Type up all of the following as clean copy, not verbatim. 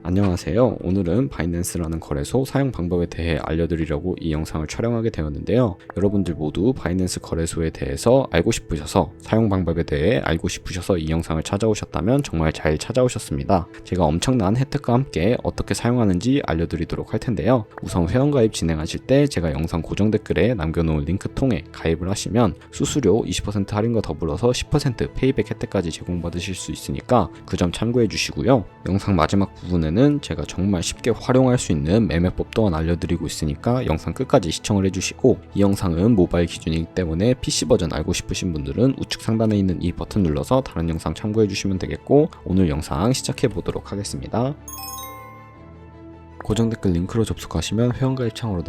안녕하세요. 오늘은 바이낸스라는 거래소 사용 방법에 대해 알려드리려고 이 영상을 촬영하게 되었는데요. 여러분들 모두 바이낸스 거래소에 대해서 알고 싶으셔서 사용 방법에 대해 알고 싶으셔서 이 영상을 찾아오셨다면 정말 잘 찾아오셨습니다. 제가 엄청난 혜택과 함께 어떻게 사용하는지 알려드리도록 할 텐데요. 우선 회원가입 진행하실 때 제가 영상 고정 댓글에 남겨놓은 링크 통해 가입을 하시면 수수료 20% 할인과 더불어서 10% 페이백 혜택까지 제공받으실 수 있으니까 그 점 참고해 주시고요. 영상 마지막 부분에는 제가 정말 쉽게 활용할 수 있는 매매법 또한 알려드리고 있으니까 영상 끝까지 시청을 해주시고, 이 영상은 모바일 기준이기 때문에 PC 버전 알고 싶으신 분들은 우측 상단에 있는 이 버튼 눌러서 다른 영상 참고해 주시면 되겠고, 오늘 영상 시작해 보도록 하겠습니다. 고정 댓글 링크로 접속하시면 회원가입 창으로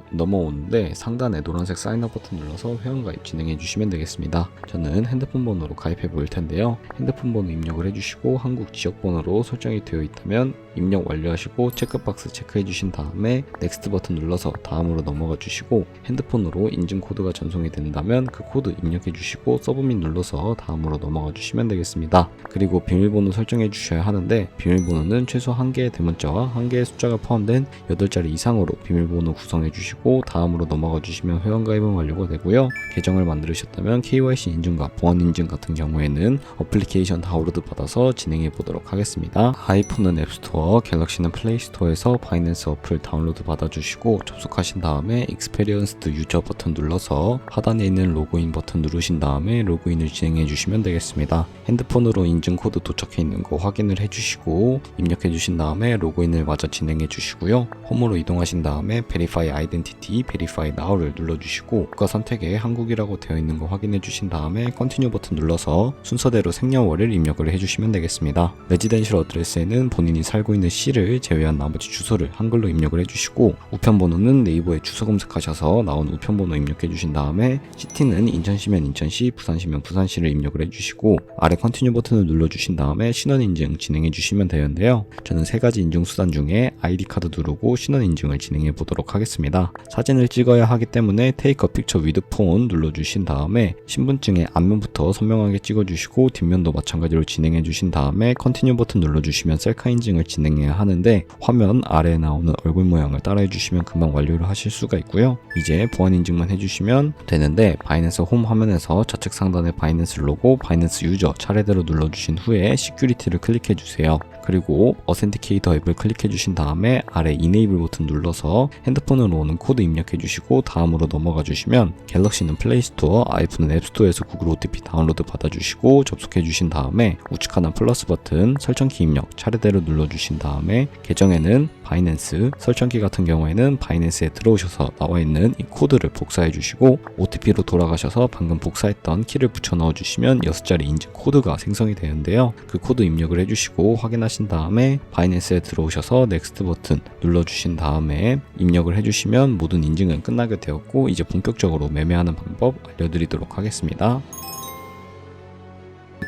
넘어오는데 상단에 노란색 사인업 버튼 눌러서 회원가입 진행해 주시면 되겠습니다. 저는 핸드폰 번호로 가입해 보일 텐데요. 핸드폰 번호 입력을 해주시고 한국 지역번호로 설정이 되어 있다면 입력 완료하시고 체크박스 체크해 주신 다음에 넥스트 버튼 눌러서 다음으로 넘어가 주시고, 핸드폰으로 인증 코드가 전송이 된다면 그 코드 입력해 주시고 서브밋 눌러서 다음으로 넘어가 주시면 되겠습니다. 그리고 비밀번호 설정해 주셔야 하는데, 비밀번호는 최소 1개의 대문자와 1개의 숫자가 포함된 8자리 이상으로 비밀번호 구성해 주시고 다음으로 넘어가 주시면 회원가입은 완료가 되고요. 계정을 만들으셨다면 KYC 인증과 보안 인증 같은 경우에는 어플리케이션 다운로드 받아서 진행해 보도록 하겠습니다. 아이폰은 앱스토어, 갤럭시는 플레이스토어에서 바이낸스 어플 다운로드 받아주시고 접속하신 다음에 Experienced 유저 버튼 눌러서 하단에 있는 로그인 버튼 누르신 다음에 로그인을 진행해 주시면 되겠습니다. 핸드폰으로 인증 코드 도착해 있는 거 확인을 해주시고 입력해 주신 다음에 로그인을 마저 진행해 주시고요. 홈으로 이동하신 다음에 Verify Identity, Verify Now를 눌러주시고 국가 선택에 한국이라고 되어 있는 거 확인해 주신 다음에 Continue 버튼 눌러서 순서대로 생년월일 입력을 해주시면 되겠습니다. 레지덴셜 어드레스에는 본인이 살고 있는 시를 제외한 나머지 주소를 한글로 입력을 해주시고, 우편번호는 네이버에 주소 검색하셔서 나온 우편번호 입력해 주신 다음에 시티는 인천시면 인천시, 부산시면 부산시를 입력을 해주시고 아래 컨티뉴 버튼을 눌러주신 다음에 신원인증 진행해 주시면 되는데요. 저는 3가지 인증수단 중에 아이디카드 누르고 신원인증을 진행해 보도록 하겠습니다. 사진을 찍어야 하기 때문에 Take a Picture with Phone 눌러주신 다음에 신분증의 앞면부터 선명하게 찍어주시고 뒷면도 마찬가지로 진행해 주신 다음에 컨티뉴 버튼 눌러주시면 셀카 인증을 진행해야 하는데, 화면 아래에 나오는 얼굴 모양을 따라해 주시면 금방 완료를 하실 수가 있고요. 이제 보안 인증만 해주시면 되는데, 바이낸스 홈 화면에서 좌측 상단에 바이낸스 로고, 바이낸스 유저 차례대로 눌러주신 후에 시큐리티를 클릭해 주세요. 그리고 어센티케이터 앱을 클릭해 주신 다음에 아래 이네이블 버튼 눌러서 핸드폰으로 오는 코드 입력해 주시고 다음으로 넘어가 주시면 갤럭시는 플레이스토어, 아이폰은 앱스토어에서 구글 OTP 다운로드 받아주시고 접속해 주신 다음에 우측 하단 플러스 버튼 설정키 입력 차례대로 눌러주신 다음에 계정에는 바이낸스, 설정키 같은 경우에는 바이낸스에 들어오셔서 나와 있는 이 코드를 복사해 주시고 OTP로 돌아가셔서 방금 복사했던 키를 붙여 넣어 주시면 6자리 인증 코드가 생성이 되는데요. 그 코드 입력을 해주시고 확인하신 다음에 바이낸스에 들어오셔서 넥스트 버튼 눌러주신 다음에 입력을 해주시면 모든 인증은 끝나게 되었고, 이제 본격적으로 매매하는 방법 알려드리도록 하겠습니다.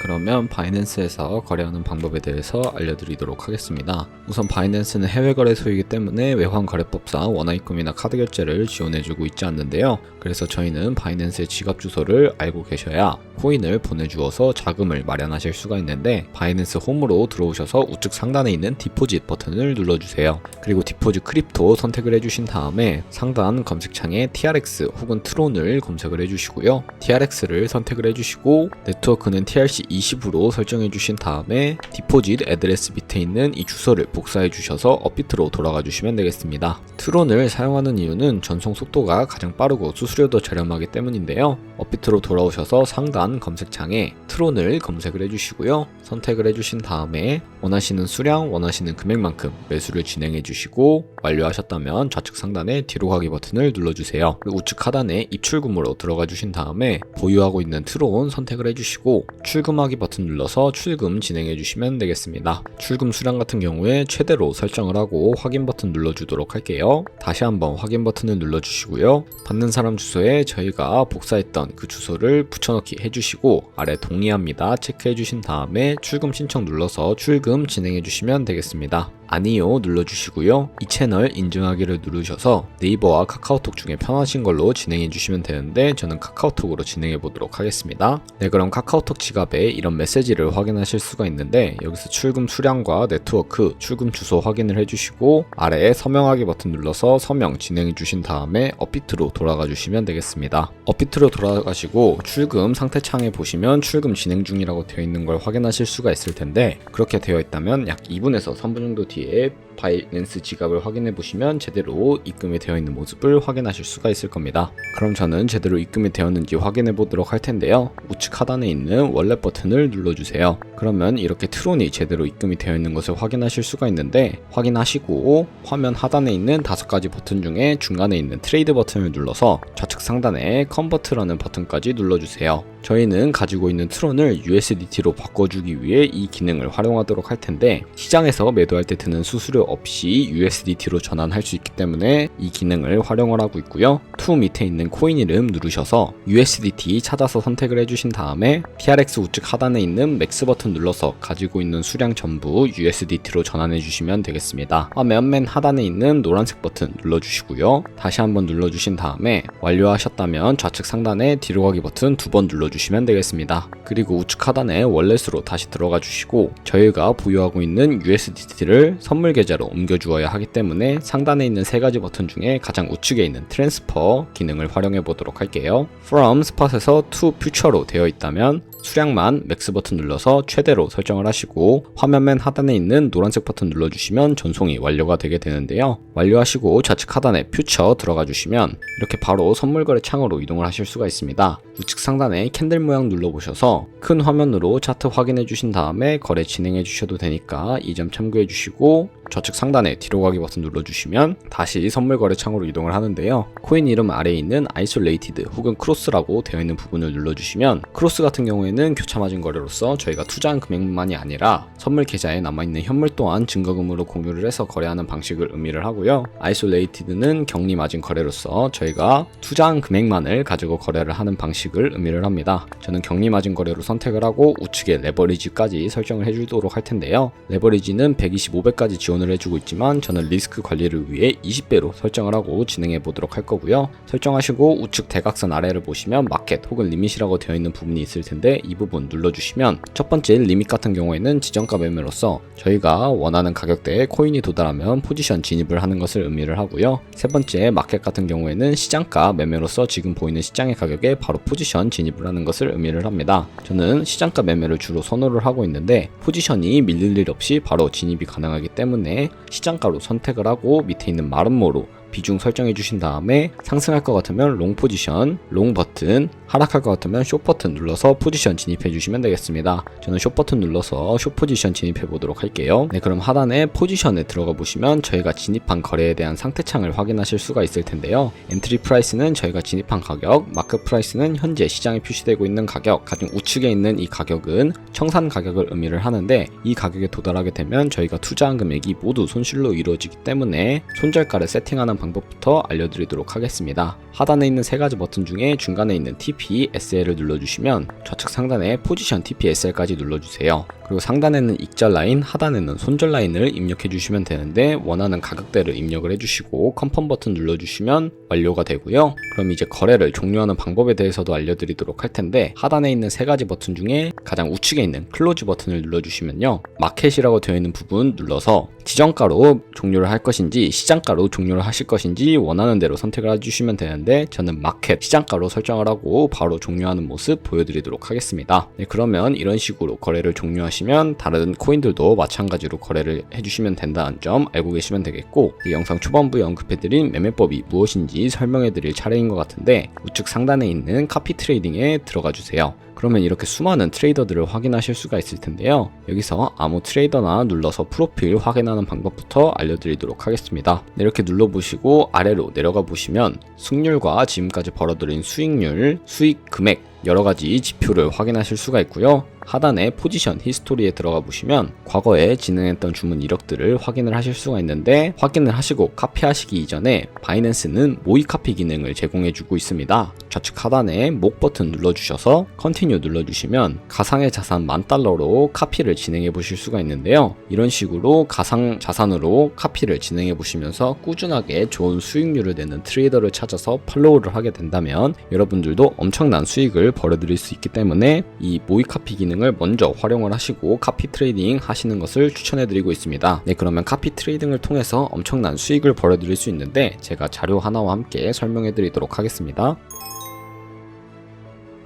그러면 바이낸스에서 거래하는 방법에 대해서 알려드리도록 하겠습니다. 우선 바이낸스는 해외 거래소이기 때문에 외환 거래법상 원화입금이나 카드 결제를 지원해주고 있지 않는데요. 그래서 저희는 바이낸스의 지갑 주소를 알고 계셔야 코인을 보내주어서 자금을 마련하실 수가 있는데, 바이낸스 홈으로 들어오셔서 우측 상단에 있는 디포짓 버튼을 눌러주세요. 그리고 디포짓 크립토 선택을 해주신 다음에 상단 검색창에 TRX 혹은 트론을 검색을 해주시고요. TRX를 선택을 해주시고 네트워크는 TRC20으로 설정해 주신 다음에 디포짓 애드레스 밑에 있는 이 주소를 복사해 주셔서 업비트로 돌아가 주시면 되겠습니다. 트론을 사용하는 이유는 전송 속도가 가장 빠르고 수수료도 저렴하기 때문인데요. 업비트로 돌아오셔서 상단 검색창에 트론을 검색을 해주시고요. 선택을 해주신 다음에 원하시는 수량, 원하시는 금액만큼 매수를 진행해 주시고 완료하셨다면 좌측 상단에 뒤로 가기 버튼을 눌러주세요. 우측 하단에 입출금으로 들어가 주신 다음에 보유하고 있는 트론 선택을 해주시고 출금하기 버튼 눌러서 출금 진행해 주시면 되겠습니다. 출금 수량 같은 경우에 최대로 설정을 하고 확인 버튼 눌러주도록 할게요. 다시 한번 확인 버튼을 눌러주시고요. 받는 사람 주소에 저희가 복사했던 그 주소를 붙여넣기 해주시고 아래 동의합니다 체크해 주신 다음에 출금 신청 눌러서 출금 진행해 주시면 되겠습니다. 아니요 눌러주시고요. 이 채널 인증하기를 누르셔서 네이버와 카카오톡 중에 편하신 걸로 진행해 주시면 되는데 저는 카카오톡으로 진행해 보도록 하겠습니다. 네, 그럼 카카오톡 지갑에 이런 메시지를 확인하실 수가 있는데 여기서 출금 수량과 네트워크, 출금 주소 확인을 해주시고 아래에 서명하기 버튼 눌러서 서명 진행해 주신 다음에 업비트로 돌아가 주시면 되겠습니다. 업비트로 돌아가시고 출금 상태 창에 보시면 출금 진행 중이라고 되어 있는 걸 확인하실 수가 있을 텐데 그렇게 되어 있다면 약 2분에서 3분 정도 뒤에 바이낸스 지갑을 확인해 보시면 제대로 입금이 되어 있는 모습을 확인하실 수가 있을 겁니다. 그럼 저는 제대로 입금이 되었는지 확인해 보도록 할 텐데요. 우측 하단에 있는 월렛 버튼을 눌러주세요. 그러면 이렇게 트론이 제대로 입금이 되어 있는 것을 확인하실 수가 있는데 확인하시고 화면 하단에 있는 5가지 버튼 중에 중간에 있는 트레이드 버튼을 눌러서 좌측 상단에 컨버트라는 버튼까지 눌러주세요. 저희는 가지고 있는 트론을 USDT로 바꿔주기 위해 이 기능을 활용하도록 할 텐데 시장에서 매도할 때 드는 수수료 없이 USDT로 전환할 수 있기 때문에 이 기능을 활용을 하고 있고요. 투 밑에 있는 코인 이름 누르셔서 USDT 찾아서 선택을 해주신 다음에 TRX 우측 하단에 있는 맥스 버튼 눌러서 가지고 있는 수량 전부 USDT로 전환해 주시면 되겠습니다. 화면 맨 하단에 있는 노란색 버튼 눌러주시고요. 다시 한번 눌러주신 다음에 완료하셨다면 좌측 상단에 뒤로 가기 버튼 2번 눌러주시면 되겠습니다. 그리고 우측 하단에 월렛으로 다시 들어가 주시고 저희가 보유하고 있는 USDT를 선물 계좌로 옮겨 주어야 하기 때문에 상단에 있는 3가지 버튼 중에 가장 우측에 있는 트랜스퍼 기능을 활용해 보도록 할게요. From Spot에서 to Future로 되어 있다면 수량만 맥스 버튼 눌러서 최대로 설정을 하시고 화면 맨 하단에 있는 노란색 버튼 눌러주시면 전송이 완료가 되게 되는데요. 완료하시고 좌측 하단에 퓨처 들어가 주시면 이렇게 바로 선물거래 창으로 이동을 하실 수가 있습니다. 우측 상단에 캔들 모양 눌러보셔서 큰 화면으로 차트 확인해 주신 다음에 거래 진행해 주셔도 되니까 이 점 참고해 주시고 좌측 상단에 뒤로 가기 버튼 눌러주시면 다시 선물거래 창으로 이동을 하는데요. 코인 이름 아래에 있는 아이솔레이티드 혹은 크로스라고 되어 있는 부분을 눌러주시면 크로스 같은 경우에는 교차 마진 거래로서 저희가 투자한 금액만이 아니라 선물 계좌에 남아있는 현물 또한 증거금으로 공유를 해서 거래하는 방식을 의미를 하고요. 아이솔레이티드는 격리 마진 거래로서 저희가 투자한 금액만을 가지고 거래를 하는 방식을 의미를 합니다. 저는 격리 마진 거래로 선택을 하고 우측에 레버리지까지 설정을 해주도록 할 텐데요. 레버리지는 125배까지 지원을 해주고 있지만 저는 리스크 관리를 위해 20배로 설정을 하고 진행해 보도록 할 거고요. 설정하시고 우측 대각선 아래를 보시면 마켓 혹은 리밋이라고 되어 있는 부분이 있을 텐데 이 부분 눌러주시면 첫 번째 리밋 같은 경우에는 지정가 매매로서 저희가 원하는 가격대에 코인이 도달하면 포지션 진입을 하는 것을 의미를 하고요. 세 번째 마켓 같은 경우에는 시장가 매매로서 지금 보이는 시장의 가격에 바로 포지션 진입을 하는 것을 의미를 합니다. 저는 시장가 매매를 주로 선호를 하고 있는데 포지션이 밀릴 일 없이 바로 진입이 가능하기 때문에 시장가로 선택을 하고 밑에 있는 마름모로 비중 설정해 주신 다음에 상승할 것 같으면 롱 포지션, 롱 버튼, 하락할 것 같으면 숏 버튼 눌러서 포지션 진입해 주시면 되겠습니다. 저는 숏 버튼 눌러서 숏 포지션 진입해 보도록 할게요. 네, 그럼 하단에 포지션에 들어가 보시면 저희가 진입한 거래에 대한 상태창을 확인하실 수가 있을 텐데요. 엔트리 프라이스는 저희가 진입한 가격, 마크 프라이스는 현재 시장에 표시되고 있는 가격, 가장 우측에 있는 이 가격은 청산 가격을 의미를 하는데 이 가격에 도달하게 되면 저희가 투자한 금액이 모두 손실로 이루어지기 때문에 손절가를 세팅하는 방법부터 알려드리도록 하겠습니다. 하단에 있는 3가지 버튼 중에 중간에 있는 TP, SL을 눌러주시면 좌측 상단에 포지션 TP, SL까지 눌러주세요. 그리고 상단에는 익절 라인, 하단에는 손절 라인을 입력해 주시면 되는데 원하는 가격대를 입력을 해주시고 컨펌 버튼 눌러주시면 완료가 되고요. 그럼 이제 거래를 종료하는 방법에 대해서도 알려드리도록 할 텐데 하단에 있는 3가지 버튼 중에 가장 우측에 있는 클로즈 버튼을 눌러주시면요. 마켓이라고 되어 있는 부분 눌러서 지정가로 종료를 할 것인지 시장가로 종료를 하실 것인지 원하는 대로 선택을 해주시면 되는데 저는 마켓 시장가로 설정을 하고 바로 종료하는 모습 보여드리도록 하겠습니다. 네, 그러면 이런 식으로 거래를 종료하시면 다른 코인들도 마찬가지로 거래를 해주시면 된다는 점 알고 계시면 되겠고 이 영상 초반부에 언급해드린 매매법이 무엇인지 설명해드릴 차례인 것 같은데 우측 상단에 있는 카피 트레이딩에 들어가 주세요. 그러면 이렇게 수많은 트레이더들을 확인하실 수가 있을 텐데요. 여기서 아무 트레이더나 눌러서 프로필 확인하는 방법부터 알려드리도록 하겠습니다. 이렇게 눌러보시고 아래로 내려가 보시면 승률과 지금까지 벌어들인 수익률, 수익 금액 여러가지 지표를 확인하실 수가 있고요. 하단의 포지션 히스토리에 들어가 보시면 과거에 진행했던 주문 이력들을 확인을 하실 수가 있는데, 확인을 하시고 카피하시기 이전에 바이낸스는 모의 카피 기능을 제공해주고 있습니다. 좌측 하단에 목 버튼 눌러주셔서 컨티뉴 눌러주시면 가상의 자산 $10,000로 카피를 진행해 보실 수가 있는데요. 이런 식으로 가상 자산으로 카피를 진행해 보시면서 꾸준하게 좋은 수익률을 내는 트레이더를 찾아서 팔로우를 하게 된다면 여러분들도 엄청난 수익을 벌어들일 수 있기 때문에 이 모의 카피 기능을 먼저 활용을 하시고 카피 트레이딩 하시는 것을 추천해 드리고 있습니다. 네, 그러면 카피 트레이딩을 통해서 엄청난 수익을 벌어들일 수 있는데 제가 자료 하나와 함께 설명해 드리도록 하겠습니다.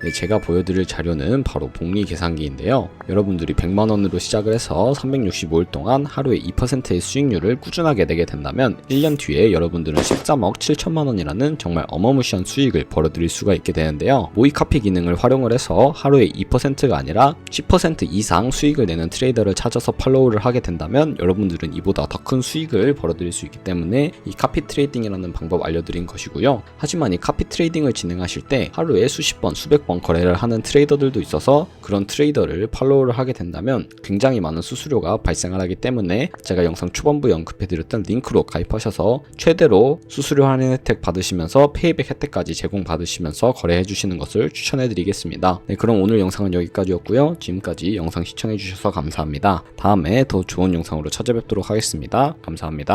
네, 제가 보여드릴 자료는 바로 복리 계산기인데요. 여러분들이 100만원으로 시작을 해서 365일 동안 하루에 2%의 수익률을 꾸준하게 내게 된다면 1년 뒤에 여러분들은 13억 7천만원이라는 정말 어마무시한 수익을 벌어들일 수가 있게 되는데요. 모의 카피 기능을 활용을 해서 하루에 2%가 아니라 10% 이상 수익을 내는 트레이더를 찾아서 팔로우를 하게 된다면 여러분들은 이보다 더 큰 수익을 벌어들일 수 있기 때문에 이 카피 트레이딩이라는 방법 알려드린 것이고요. 하지만 이 카피 트레이딩을 진행하실 때 하루에 수십 번, 수백 번 거래를 하는 트레이더들도 있어서 그런 트레이더를 팔로우를 하게 된다면 굉장히 많은 수수료가 발생을 하기 때문에 제가 영상 초반부에 언급해드렸던 링크로 가입하셔서 최대로 수수료 할인 혜택 받으시면서 페이백 혜택까지 제공받으시면서 거래해 주시는 것을 추천해 드리겠습니다. 네, 그럼 오늘 영상은 여기까지였고요. 지금까지 영상 시청해 주셔서 감사합니다. 다음에 더 좋은 영상으로 찾아뵙도록 하겠습니다. 감사합니다.